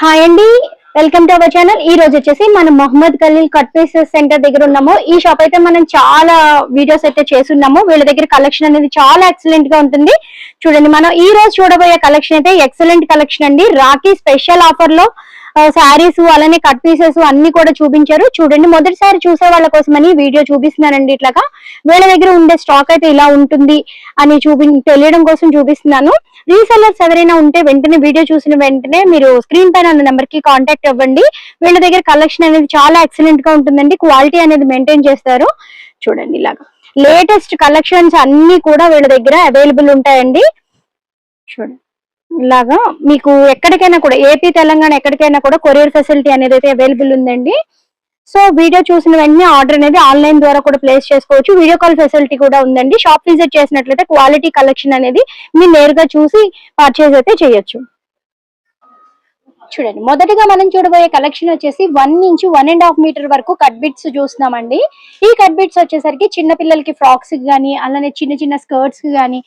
Hi అండి, welcome to our channel. ఈ రోజు వచ్చేసి మనం Mohammed Khalil cut pieces centre దగ్గర ఉన్నాము. ఈ షాప్ అయితే మనం చాలా వీడియోస్ అయితే చేస్తున్నాము. వీళ్ళ దగ్గర కలెక్షన్ అనేది చాలా ఎక్సలెంట్ గా ఉంటుంది. చూడండి, మనం ఈ రోజు చూడబోయే కలెక్షన్ అయితే ఎక్సలెంట్ కలెక్షన్ అండి. రాఖీ స్పెషల్ ఆఫర్ లో శారీస్ అలానే కట్ పీసెస్ అన్ని కూడా చూపించారు. చూడండి, మొదటిసారి చూసే వాళ్ళ కోసమని వీడియో చూపిస్తున్నానండి. ఇట్లాగా వీళ్ళ దగ్గర ఉండే స్టాక్ అయితే ఇలా ఉంటుంది అని తెలియడం కోసం చూపిస్తున్నాను. రీసెల్లర్స్ ఎవరైనా ఉంటే వెంటనే వీడియో చూసిన వెంటనే మీరు స్క్రీన్ పైన ఉన్న నెంబర్ కి కాంటాక్ట్ అవ్వండి. వీళ్ళ దగ్గర కలెక్షన్ అనేది చాలా ఎక్సలెంట్ గా ఉంటుందండి. క్వాలిటీ అనేది మెయింటైన్ చేస్తారు. చూడండి, ఇలాగా లేటెస్ట్ కలెక్షన్స్ అన్ని కూడా వీళ్ళ దగ్గర అవైలబుల్ ఉంటాయండి. చూడండి, ఇలాగా మీకు ఎక్కడికైనా కూడా ఏపీ తెలంగాణ ఎక్కడికైనా కూడా కొరియర్ ఫెసిలిటీ అనేది అయితే అవైలబుల్ ఉందండి. సో వీడియో చూసిన వెంటనే ఆర్డర్ అనేది ఆన్లైన్ ద్వారా కూడా ప్లేస్ చేసుకోవచ్చు. వీడియో కాల్ ఫెసిలిటీ కూడా ఉందండి. షాప్ విజిట్ చేసినట్లయితే క్వాలిటీ కలెక్షన్ అనేది మీరు నేరుగా చూసి పర్చేజ్ అయితే చేయొచ్చు. చూడండి, మొదటిగా మనం చూడబోయే కలెక్షన్ వచ్చేసి 1 నుంచి 1.5 మీటర్ వరకు కట్ బిట్స్ చూస్తున్నామండి. ఈ కట్ బిట్స్ వచ్చేసరికి చిన్న పిల్లలకి ఫ్రాక్స్ కానీ అలానే చిన్న చిన్న స్కర్ట్స్ కానీ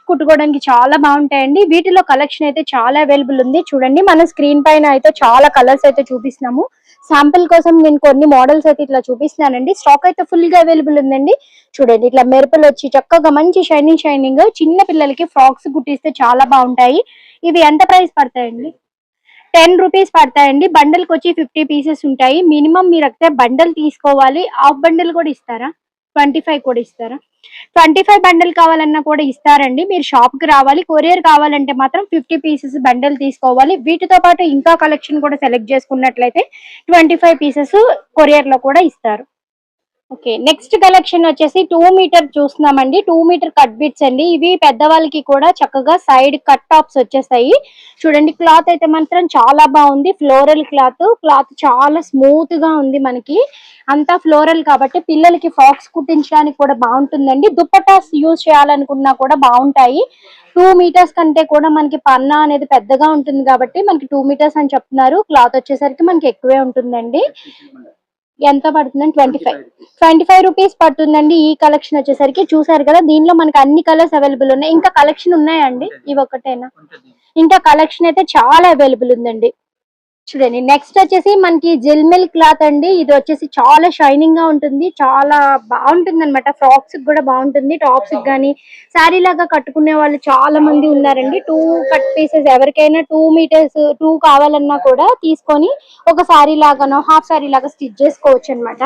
కుట్టుకోవడానికి చాలా బాగుంటాయండి. వీటిలో కలెక్షన్ అయితే చాలా అవైలబుల్ ఉంది. చూడండి, మన స్క్రీన్ పైన అయితే చాలా కలర్స్ అయితే చూపిస్తున్నాము. శాంపిల్ కోసం నేను కొన్ని మోడల్స్ అయితే ఇట్లా చూపిస్తున్నానండి. స్టాక్ అయితే ఫుల్ గా అవైలబుల్ ఉందండి. చూడండి, ఇట్లా మెరుపులు వచ్చి చక్కగా మంచి షైనింగ్ చిన్న పిల్లలకి ఫ్రాక్స్ కుట్టిస్తే చాలా బాగుంటాయి. ఇవి ఎంత ప్రైస్ పడతాయండి? 10 రూపీస్ పడతాయండి. బండల్ కి వచ్చి 50 పీసెస్ ఉంటాయి. మినిమం మీరు అయితే బండల్ తీసుకోవాలి. హాఫ్ బండల్ కూడా ఇస్తారా? 25 కూడా ఇస్తారా? 25 బండల్ కావాలన్నా కూడా ఇస్తారండి. మీరు షాప్ కి రావాలి. కొరియర్ కావాలంటే మాత్రం 50 పీసెస్ బండల్ తీసుకోవాలి. వీటితో పాటు ఇంకా కలెక్షన్ కూడా సెలెక్ట్ చేసుకున్నట్లయితే 25 పీసెస్ కొరియర్ లో కూడా ఇస్తారు. ఓకే, నెక్స్ట్ కలెక్షన్ వచ్చేసి 2 మీటర్ చూస్తున్నామండి. 2 మీటర్ కట్ బిట్స్ అండి. ఇవి పెద్దవాళ్ళకి కూడా చక్కగా సైడ్ కట్ టాప్స్ వచ్చేస్తాయి. చూడండి, క్లాత్ అయితే మాత్రం చాలా బాగుంది. ఫ్లోరల్ క్లాత్ చాలా స్మూత్ గా ఉంది. మనకి అంతా ఫ్లోరల్ కాబట్టి పిల్లలకి ఫ్రాక్స్ కుట్టించడానికి కూడా బాగుంటుందండి. దుప్పటాస్ యూజ్ చేయాలనుకున్నా కూడా బాగుంటాయి. 2 మీటర్స్ కంటే కూడా మనకి పన్నా అనేది పెద్దగా ఉంటుంది కాబట్టి మనకి 2 మీటర్స్ అని చెప్తున్నారు. క్లాత్ వచ్చేసరికి మనకి ఎక్కువే ఉంటుందండి. ఎంత పడుతుందండి? 25 రూపీస్ పడుతుందండి. ఈ కలెక్షన్ వచ్చేసరికి చూసారు కదా, దీనిలో మనకి అన్ని కలర్స్ అవైలబుల్ ఉన్నాయి. ఇంకా కలెక్షన్ ఉన్నాయండి? ఇవి ఒకటేనా? ఇంకా కలెక్షన్ అయితే చాలా అవైలబుల్ ఉందండి. చూడండి, నెక్స్ట్ వచ్చేసి మనకి జిల్మిల్ క్లాత్ అండి. ఇది వచ్చేసి చాలా షైనింగ్ గా ఉంటుంది. చాలా బాగుంటుంది అనమాట. ఫ్రాక్స్ కూడా బాగుంటుంది. టాప్స్ కానీ శారీ లాగా కట్టుకునే వాళ్ళు చాలా మంది ఉన్నారండి. 2 కట్ పీసెస్ ఎవరికైనా 2 మీటర్స్ 2 కావాలన్నా కూడా తీసుకొని ఒక శారీ లాగానో హాఫ్ శారీ లాగా స్టిచ్ చేసుకోవచ్చు అనమాట.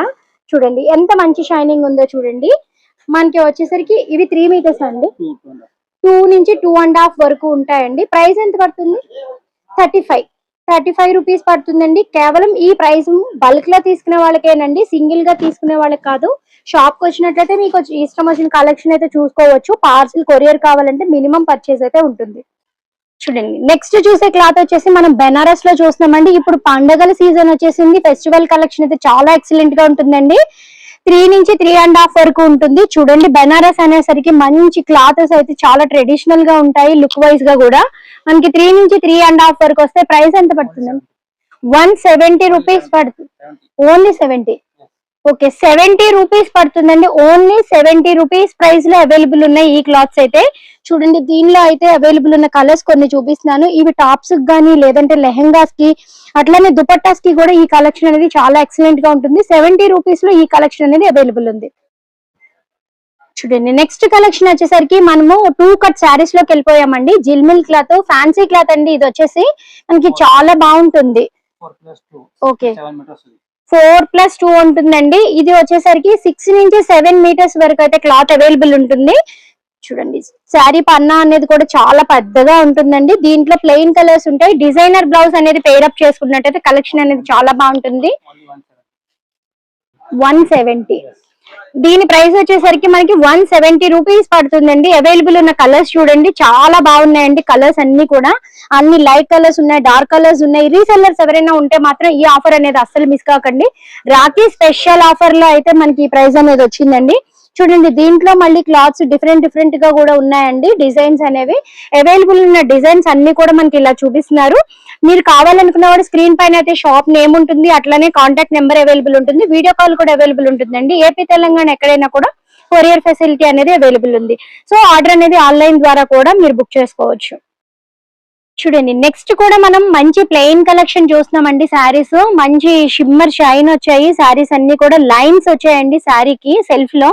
చూడండి, ఎంత మంచి షైనింగ్ ఉందో చూడండి. మనకి వచ్చేసరికి ఇవి 3 మీటర్స్ అండి. 2 నుంచి 2.5 వరకు ఉంటాయండి. ప్రైస్ ఎంత పడుతుంది? 35 రూపీస్ పడుతుందండి. కేవలం ఈ ప్రైస్ బల్క్ లో తీసుకునే వాళ్ళకేనండి, సింగిల్ గా తీసుకునే వాళ్ళకి కాదు. షాప్ కి వచ్చినట్లయితే మీకు ఇష్టం వచ్చిన కలెక్షన్ అయితే చూసుకోవచ్చు. పార్సిల్ కొరియర్ కావాలంటే మినిమం పర్చేస్ అయితే ఉంటుంది. చూడండి, నెక్స్ట్ చూసే క్లాత్ వచ్చేసి మనం బెనారస్ లో చూస్తున్నామండి. ఇప్పుడు పండగల సీజన్ వచ్చేసింది. ఫెస్టివల్ కలెక్షన్ అయితే చాలా ఎక్సలెంట్ గా ఉంటుందండి. 3 నుంచి 3.5 వరకు ఉంటుంది. చూడండి, బెనారస్ అనేసరికి మంచి క్లాత్స్ అయితే చాలా ట్రెడిషనల్ గా ఉంటాయి. లుక్ వైజ్ గా కూడా మనకి 3 నుంచి 3.5 వరకు వస్తే ప్రైస్ ఎంత పడుతుంది? 170 రూపీస్ పడుతుంది. ఓన్లీ 70. ఓకే, 70 రూపీస్ పడుతుందండి. ఓన్లీ 70 రూపీస్ ప్రైస్ లో అవైలబుల్ ఉన్నాయి ఈ క్లాత్స్ అయితే. చూడండి, దీనిలో అయితే అవైలబుల్ ఉన్న కలర్స్ కొన్ని చూపిస్తున్నాను. ఇవి టాప్స్ కానీ లేదంటే లెహెంగాస్ కి అట్లానే దుపట్టాస్ కి కూడా ఈ కలెక్షన్ అనేది చాలా ఎక్సలెంట్ గా ఉంటుంది. 70 రూపీస్ లో ఈ కలెక్షన్ అనేది అవైలబుల్ ఉంది. చూడండి, నెక్స్ట్ కలెక్షన్ వచ్చేసరికి మనము 2 కట్ శారీస్ లోకి వెళ్ళిపోయామండి. జిల్మిల్ క్లాత్, ఫ్యాన్సీ క్లాత్ అండి. ఇది వచ్చేసి మనకి చాలా బాగుంటుంది. ఓకే, 4+2 ఉంటుందండి. ఇది వచ్చేసరికి 6 నుంచి 7 మీటర్స్ వరకు అయితే క్లాత్ అవైలబుల్ ఉంటుంది. చూడండి, శారీ పన్నా అనేది కూడా చాలా పెద్దగా ఉంటుందండి. దీంట్లో ప్లెయిన్ కలర్స్ ఉంటాయి. డిజైనర్ బ్లౌజ్ అనేది పేరప్ చేసుకున్నట్టయితే కలెక్షన్ అనేది చాలా బాగుంటుంది. 170. దీని ప్రైస్ వచ్చేసరికి మనకి 170 రూపీస్ పడుతుందండి. అవైలబుల్ ఉన్న కలర్స్ చూడండి, చాలా బాగున్నాయండి. కలర్స్ అన్ని కూడా అన్ని లైట్ కలర్స్ ఉన్నాయి, డార్క్ కలర్స్ ఉన్నాయి. రీసెల్లర్స్ ఎవరైనా ఉంటే మాత్రం ఈ ఆఫర్ అనేది అస్సలు మిస్ కాకండి. రాఖీ స్పెషల్ ఆఫర్ లో అయితే మనకి ఈ ప్రైస్ అనేది వచ్చిందండి. చూడండి, దీంట్లో మళ్ళీ క్లాత్స్ డిఫరెంట్ గా కూడా ఉన్నాయండి. డిజైన్స్ అనేవి అవైలబుల్ ఉన్న డిజైన్స్ అన్ని కూడా మనకి ఇలా చూపిస్తున్నారు. మీరు కావాలనుకున్న వాడు స్క్రీన్ పైన అయితే షాప్ నేమ్ ఉంటుంది, అట్లానే కాంటాక్ట్ నెంబర్ అవైలబుల్ ఉంటుంది. వీడియో కాల్ కూడా అవైలబుల్ ఉంటుందండి. ఏపీ తెలంగాణ ఎక్కడైనా కూడా కొరియర్ ఫెసిలిటీ అనేది అవైలబుల్ ఉంది. సో ఆర్డర్ అనేది ఆన్లైన్ ద్వారా కూడా మీరు బుక్ చేసుకోవచ్చు. చూడండి నెక్స్ట్ కూడా మనం మంచి ప్లెయిన్ కలెక్షన్ చూస్తున్నామండి. శారీస్ మంచి షిమ్మర్ షైన్ వచ్చాయి. శారీస్ అన్ని కూడా లైన్స్ వచ్చాయండి శారీకి సెల్ఫ్ లో.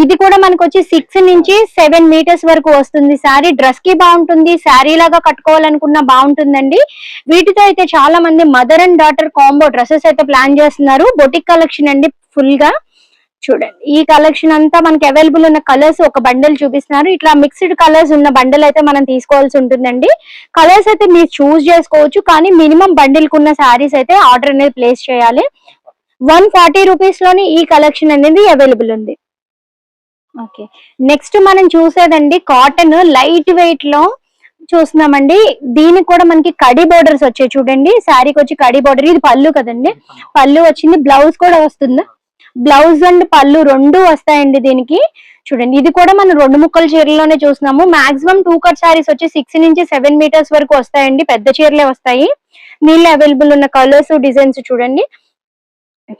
ఇది కూడా మనకు వచ్చి 6 నుంచి 7 మీటర్స్ వరకు వస్తుంది. శారీ డ్రెస్ కి బాగుంటుంది, శారీ లాగా కట్టుకోవాలనుకున్నా బాగుంటుందండి. వీటితో అయితే చాలా మంది mother and daughter combo dresses అయితే ప్లాన్ చేస్తున్నారు. బొటిక్ కలెక్షన్ అండి ఫుల్ గా. చూడండి ఈ కలెక్షన్ అంతా మనకి అవైలబుల్ ఉన్న కలర్స్ ఒక బండల్ చూపిస్తున్నారు. ఇట్లా మిక్స్డ్ కలర్స్ ఉన్న బండల్ అయితే మనం తీసుకోవాల్సి ఉంటుందండి. కలర్స్ అయితే మీరు చూస్ చేసుకోవచ్చు, కానీ మినిమం బండిల్ కున్న శారీస్ అయితే ఆర్డర్ అనేది ప్లేస్ చేయాలి. 140 రూపీస్ లోని ఈ కలెక్షన్ అనేది అవైలబుల్ ఉంది. ఓకే, నెక్స్ట్ మనం చూసేదండి కాటన్ లైట్ వెయిట్ లో చూస్తున్నామండి. దీనికి కూడా మనకి కడి బోర్డర్స్ వచ్చాయి చూడండి. శారీకి వచ్చి కడి బోర్డర్, ఇది పళ్ళు కదండి, పళ్ళు వచ్చింది. బ్లౌజ్ కూడా వస్తుంది. బ్లౌజ్ అండ్ పళ్ళు రెండు వస్తాయండి దీనికి. చూడండి ఇది కూడా మనం 2 ముక్కల చీరలోనే చూస్తున్నాము. మాక్సిమం 2 కట్ శారీస్ వచ్చి 6 నుంచి 7 మీటర్స్ వరకు వస్తాయండి. పెద్ద చీరలే వస్తాయి. దీనిలో అవైలబుల్ ఉన్న కలర్స్ డిజైన్స్ చూడండి,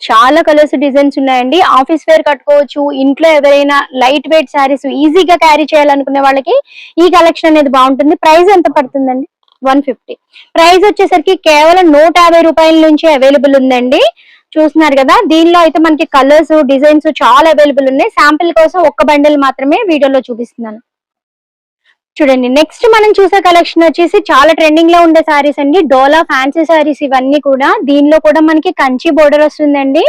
చాలా కలర్స్ డిజైన్స్ ఉన్నాయండి. ఆఫీస్ వేర్ కట్టుకోవచ్చు. ఇంట్లో ఎవరైనా లైట్ వెయిట్ శారీస్ ఈజీగా క్యారీ చేయాలనుకునే వాళ్ళకి ఈ కలెక్షన్ అనేది బాగుంటుంది. ప్రైస్ ఎంత పడుతుందండి? 150. ప్రైస్ వచ్చేసరికి కేవలం 150 రూపాయల నుంచి అవైలబుల్ ఉందండి. చూస్తున్నారు కదా, దీనిలో అయితే మనకి కలర్స్ డిజైన్స్ చాలా అవైలబుల్ ఉన్నాయి. శాంపిల్ కోసం ఒక్క బండిల్ మాత్రమే వీడియోలో చూపిస్తున్నాను. చూడండి నెక్స్ట్ మనం చూసే కలెక్షన్ వచ్చేసి చాలా ట్రెండింగ్ లో ఉండే శారీస్ అండి. డోలా ఫ్యాన్సీ శారీస్ ఇవన్నీ కూడా. దీనిలో కూడా మనకి కంచి బోర్డర్ వస్తుందండి.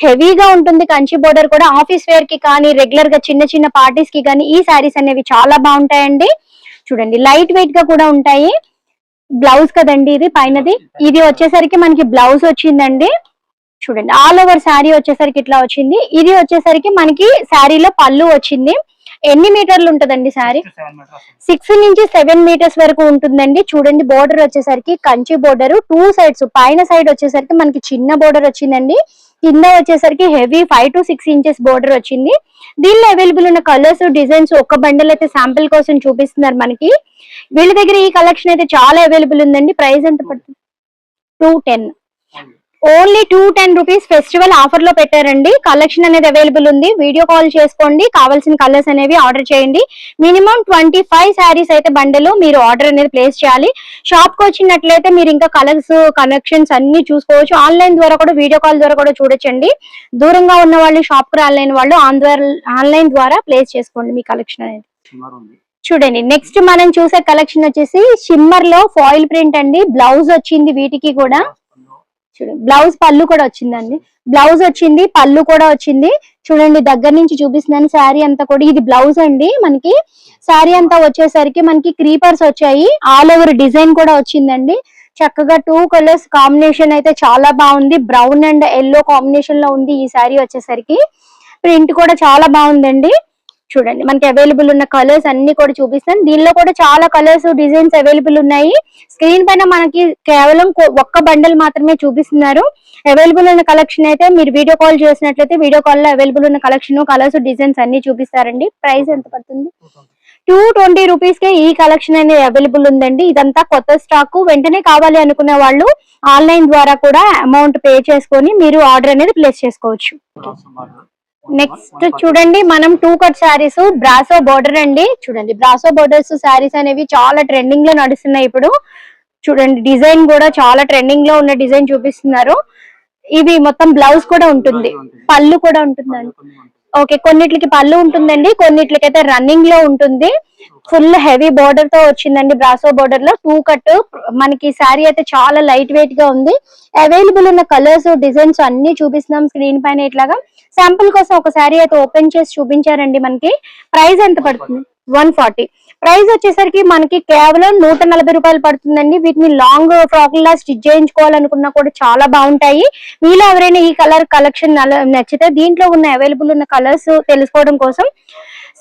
హెవీగా ఉంటుంది కంచి బోర్డర్ కూడా. ఆఫీస్ వేర్ కి కానీ రెగ్యులర్ గా చిన్న చిన్న పార్టీస్ కి కానీ ఈ శారీస్ అనేవి చాలా బాగుంటాయండి. చూడండి లైట్ వెయిట్ గా కూడా ఉంటాయి. బ్లౌజ్ కదండి ఇది పైనది. ఇది వచ్చేసరికి మనకి బ్లౌజ్ వచ్చిందండి. చూడండి ఆల్ ఓవర్ శారీ వచ్చేసరికి ఇట్లా వచ్చింది. ఇది వచ్చేసరికి మనకి శారీలో పళ్ళు వచ్చింది. ఎన్ని మీటర్లు ఉంటదండి శారీ? 6 నుంచి 7 మీటర్స్ వరకు ఉంటుందండి. చూడండి బోర్డర్ వచ్చేసరికి కంచి బోర్డర్ 2 సైడ్స్. పైన సైడ్ వచ్చేసరికి మనకి చిన్న బోర్డర్ వచ్చిందండి. కింద వచ్చేసరికి హెవీ 5 to 6 ఇంచెస్ బోర్డర్ వచ్చింది. దీనిలో అవైలబుల్ ఉన్న కలర్స్ డిజైన్స్ ఒక బండల్ అయితే శాంపిల్ కోసం చూపిస్తున్నారు మనకి. వీళ్ళ దగ్గర ఈ కలెక్షన్ అయితే చాలా అవైలబుల్ ఉందండి. ప్రైస్ ఎంత పడుతుంది? 210. ఓన్లీ 210 రూపీస్ ఫెస్టివల్ ఆఫర్ లో పెట్టారండి. కలెక్షన్ అనేది అవైలబుల్ ఉంది. వీడియో కాల్ చేసుకోండి, కావాల్సిన కలర్స్ అనేవి ఆర్డర్ చేయండి. మినిమం 25 శారీస్ అయితే బండలు మీరు ఆర్డర్ అనేది ప్లేస్ చేయాలి. షాప్ కి వచ్చినట్లయితే మీరు ఇంకా కలర్స్ కలెక్షన్స్ అన్ని చూసుకోవచ్చు. ఆన్లైన్ ద్వారా కూడా వీడియో కాల్ ద్వారా కూడా చూడొచ్చండి. దూరంగా ఉన్న వాళ్ళు షాప్ కి రాలేని వాళ్ళు ఆన్లైన్ ద్వారా ప్లేస్ చేసుకోండి మీ కలెక్షన్ అనేది. చూడండి నెక్స్ట్ మనం చూసే కలెక్షన్ వచ్చేసి షిమ్మర్ లో ఫాయిల్ ప్రింట్ అండి. బ్లౌజ్ వచ్చింది వీటికి కూడా. చూడండి బ్లౌజ్ పళ్ళు కూడా వచ్చిందండి. బ్లౌజ్ వచ్చింది, పళ్ళు కూడా వచ్చింది. చూడండి దగ్గర నుంచి చూపిస్తున్నాను శారీ అంతా కూడా. ఇది బ్లౌజ్ అండి. మనకి శారీ అంతా వచ్చేసరికి మనకి క్రీపర్స్ వచ్చాయి. ఆల్ ఓవర్ డిజైన్ కూడా వచ్చిందండి. చక్కగా 2 కలర్స్ కాంబినేషన్ అయితే చాలా బాగుంది. బ్రౌన్ అండ్ ఎల్లో కాంబినేషన్ లో ఉంది ఈ శారీ వచ్చేసరికి. ప్రింట్ కూడా చాలా బాగుందండి. చూడండి మనకి అవైలబుల్ ఉన్న కలర్స్ అన్ని కూడా చూపిస్తాను. దీనిలో కూడా చాలా కలర్స్ డిజైన్స్ అవైలబుల్ ఉన్నాయి. స్క్రీన్ పైన మనకి కేవలం ఒక్క బండల్ మాత్రమే చూపిస్తున్నారు. అవైలబుల్ ఉన్న కలెక్షన్ అయితే మీరు వీడియో కాల్ చేసినట్లయితే వీడియో కాల్ లో అవైలబుల్ ఉన్న కలెక్షన్ కలర్స్ డిజైన్స్ అన్ని చూపిస్తారండి. ప్రైస్ ఎంత పడుతుంది? 220 రూపీస్ కే ఈ కలెక్షన్ అనేది అవైలబుల్ ఉందండి. ఇదంతా కొత్త స్టాక్. వెంటనే కావాలి అనుకునే వాళ్ళు ఆన్లైన్ ద్వారా కూడా అమౌంట్ పే చేసుకొని మీరు ఆర్డర్ అనేది ప్లేస్ చేసుకోవచ్చు. నెక్స్ట్ చూడండి మనం 2 కట్ శారీస్ బ్రాసో బోర్డర్ అండి. చూడండి బ్రాసో బోర్డర్స్ శారీస్ అనేవి చాలా ట్రెండింగ్ లో నడుస్తున్నాయి ఇప్పుడు. చూడండి డిజైన్ కూడా చాలా ట్రెండింగ్ లో ఉన్న డిజైన్ చూపిస్తున్నారు. ఇవి మొత్తం బ్లౌజ్ కూడా ఉంటుంది, పళ్ళు కూడా ఉంటుందండి. ఓకే, కొన్నిట్లకి పళ్ళు ఉంటుందండి, కొన్నిట్లకైతే రన్నింగ్ లో ఉంటుంది. ఫుల్ హెవీ బోర్డర్ తో వచ్చిందండి. బ్రాసో బోర్డర్ లో 2 కట్. మనకి శారీ అయితే చాలా లైట్ వెయిట్ గా ఉంది. అవైలబుల్ ఉన్న కలర్స్ డిజైన్స్ అన్ని చూపిస్తున్నాం స్క్రీన్ పైన. ఇట్లాగా శాంపుల్ కోసం ఒక శారీ అయితే ఓపెన్ చేసి చూపించారండి మనకి. ప్రైస్ ఎంత పడుతుంది? 140. ప్రైస్ వచ్చేసరికి మనకి కేవలం 140 రూపాయలు పడుతుందండి. వీటిని లాంగ్ ఫ్రాక్ లా స్టిచ్ చేయించుకోవాలనుకున్నా కూడా చాలా బాగుంటాయి. మీలో ఎవరైనా ఈ కలర్ కలెక్షన్ నచ్చితే దీంట్లో ఉన్న అవైలబుల్ ఉన్న కలర్స్ తెలుసుకోవడం కోసం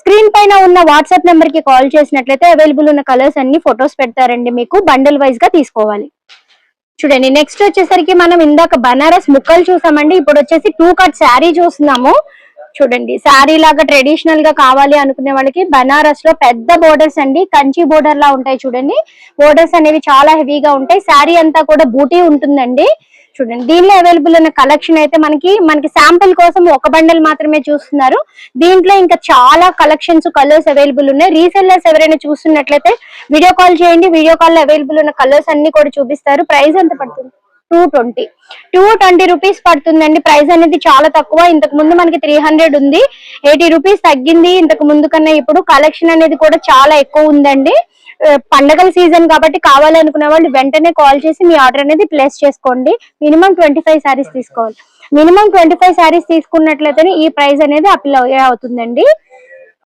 స్క్రీన్ పైన ఉన్న వాట్సాప్ నెంబర్ కి కాల్ చేసినట్లయితే అవైలబుల్ ఉన్న కలర్స్ అన్ని ఫొటోస్ పెడతారండి. మీకు బండిల్ వైజ్ గా తీసుకోవాలి. చూడండి నెక్స్ట్ వచ్చేసరికి మనం ఇందాక బనారస్ ముక్కలు చూసామండి. ఇప్పుడు వచ్చేసి 2 కట్ శారీ చూస్తున్నాము. చూడండి శారీ లాగా ట్రెడిషనల్ గా కావాలి అనుకునే వాళ్ళకి బనారస్ లో పెద్ద బోర్డర్స్ అండి. కంచి బోర్డర్ లా ఉంటాయి చూడండి. బోర్డర్స్ అనేవి చాలా హెవీగా ఉంటాయి. శారీ అంతా కూడా బూటీ ఉంటుందండి. చూడండి దీనిలో అవైలబుల్ ఉన్న కలెక్షన్ అయితే మనకి శాంపిల్ కోసం ఒక బండల్ మాత్రమే చూస్తున్నారు. దీంట్లో ఇంకా చాలా కలెక్షన్స్ కలర్స్ అవైలబుల్ ఉన్నాయి. రీసెల్లర్స్ ఎవరైనా చూస్తున్నట్లయితే వీడియో కాల్ చేయండి. వీడియో కాల్ లో అవైలబుల్ ఉన్న కలర్స్ అన్ని కూడా చూపిస్తారు. ప్రైస్ ఎంత పడుతుంది? 220 రూపీస్ పడుతుందండి. ప్రైస్ అనేది చాలా తక్కువ. ఇంతకు ముందు మనకి 300 ఉంది, 80 రూపీస్ తగ్గింది ఇంతకు ముందు కన్నా. ఇప్పుడు కలెక్షన్ అనేది కూడా చాలా ఎక్కువ ఉందండి. పండగల సీజన్ కాబట్టి కావాలనుకునే వాళ్ళు వెంటనే కాల్ చేసి మీ ఆర్డర్ అనేది ప్లేస్ చేసుకోండి. మినిమం 25 శారీస్ తీసుకోవాలి. మినిమం 25 శారీస్ తీసుకున్నట్లయితే ఈ ప్రైస్ అనేది అప్లై అవుతుందండి.